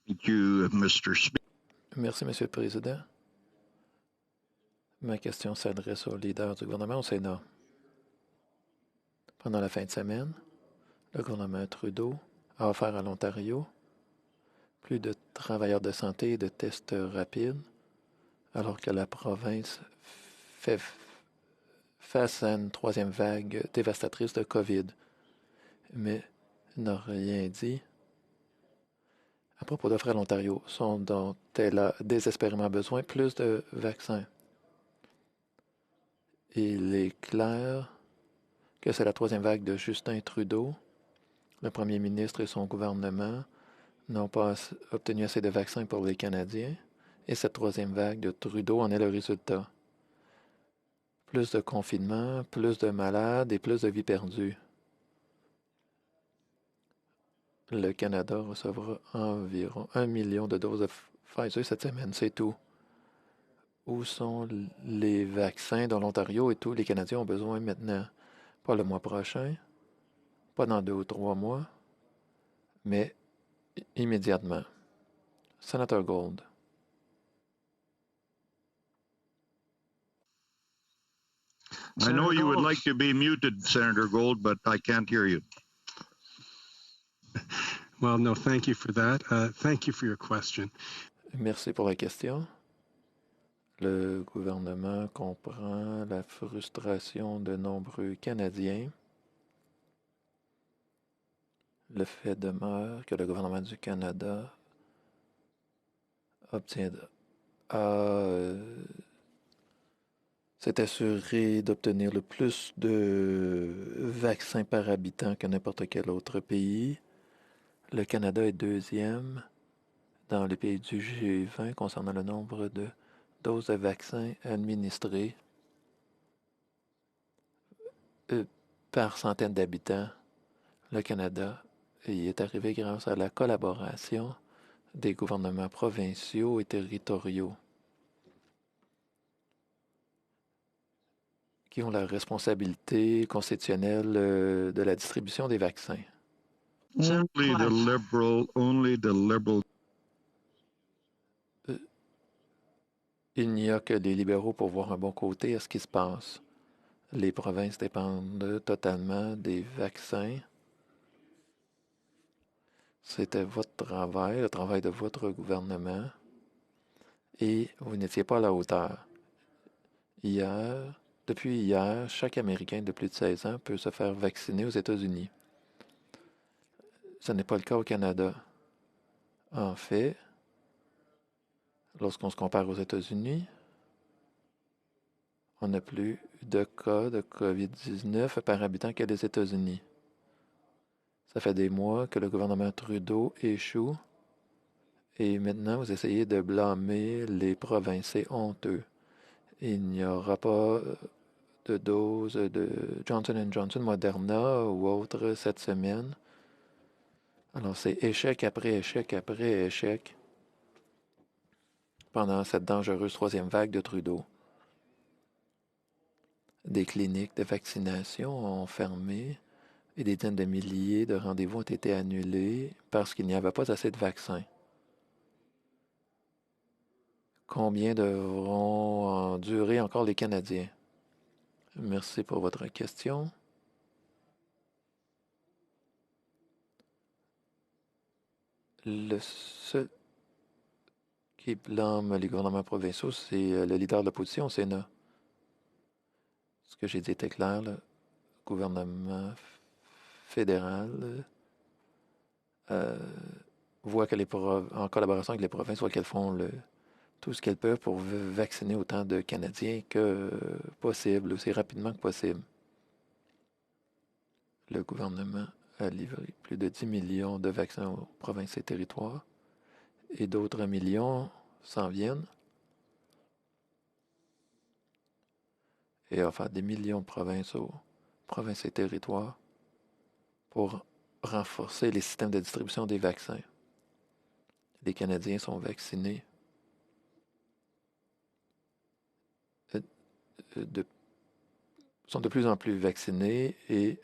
Thank you, Mr. Speaker. Merci, Monsieur le Président. Ma question s'adresse au leader du gouvernement au Sénat. Pendant la fin de semaine, le gouvernement Trudeau a offert à l'Ontario plus de travailleurs de santé et de tests rapides, alors que la province fait face à une troisième vague dévastatrice de COVID, mais n'a rien dit à propos d'offrir à l'Ontario, dont elle a désespérément besoin, plus de vaccins. Il est clair que c'est la troisième vague de Justin Trudeau. Le premier ministre et son gouvernement n'ont pas obtenu assez de vaccins pour les Canadiens, et cette troisième vague de Trudeau en est le résultat. Plus de confinement, plus de malades et plus de vies perdues. Le Canada recevra environ 1 million de doses de Pfizer cette semaine, c'est tout. Où sont les vaccins dont l'Ontario et tous les Canadiens ont besoin maintenant? Pas le mois prochain, pas dans 2 ou 3 mois, mais immédiatement. Senator Gold. I know you would like to be muted, Senator Gold, but I can't hear you. Well, no, thank you for that. Thank you for your question. Merci pour la question. Le gouvernement comprend la frustration de nombreux Canadiens. Le fait demeure que le gouvernement du Canada s'est assuré d'obtenir le plus de vaccins par habitant que n'importe quel autre pays. Le Canada est deuxième dans les pays du G20 concernant le nombre de doses de vaccins administrées par centaines d'habitants. Le Canada y est arrivé grâce à la collaboration des gouvernements provinciaux et territoriaux qui ont la responsabilité constitutionnelle de la distribution des vaccins. Only the liberal. Il n'y a que les libéraux pour voir un bon côté à ce qui se passe. Les provinces dépendent totalement des vaccins. C'était votre travail, le travail de votre gouvernement, et vous n'étiez pas à la hauteur. Depuis hier, chaque Américain de plus de 16 ans peut se faire vacciner aux États-Unis. Ce n'est pas le cas au Canada. En fait, lorsqu'on se compare aux États-Unis, on n'a plus de cas de COVID-19 par habitant que les États-Unis. Ça fait des mois que le gouvernement Trudeau échoue et maintenant vous essayez de blâmer les provinces. C'est honteux. Il n'y aura pas de doses de Johnson & Johnson, Moderna ou autre cette semaine. Alors c'est échec après échec après échec pendant cette dangereuse troisième vague de Trudeau. Des cliniques de vaccination ont fermé et des dizaines de milliers de rendez-vous ont été annulés parce qu'il n'y avait pas assez de vaccins. Combien devront en durer encore les Canadiens? Merci pour votre question. Le seul qui blâme les gouvernements provinciaux, c'est le leader de l'opposition au Sénat. Ce que j'ai dit était clair, le gouvernement fédéral voit que en collaboration avec les provinces, voit qu'elles font tout ce qu'elles peuvent pour vacciner autant de Canadiens que possible, aussi rapidement que possible. Le gouvernement a livré plus de 10 millions de vaccins aux provinces et territoires et d'autres millions s'en viennent et a offert des millions de provinces aux provinces et territoires pour renforcer les systèmes de distribution des vaccins. Les Canadiens sont vaccinés sont de plus en plus vaccinés et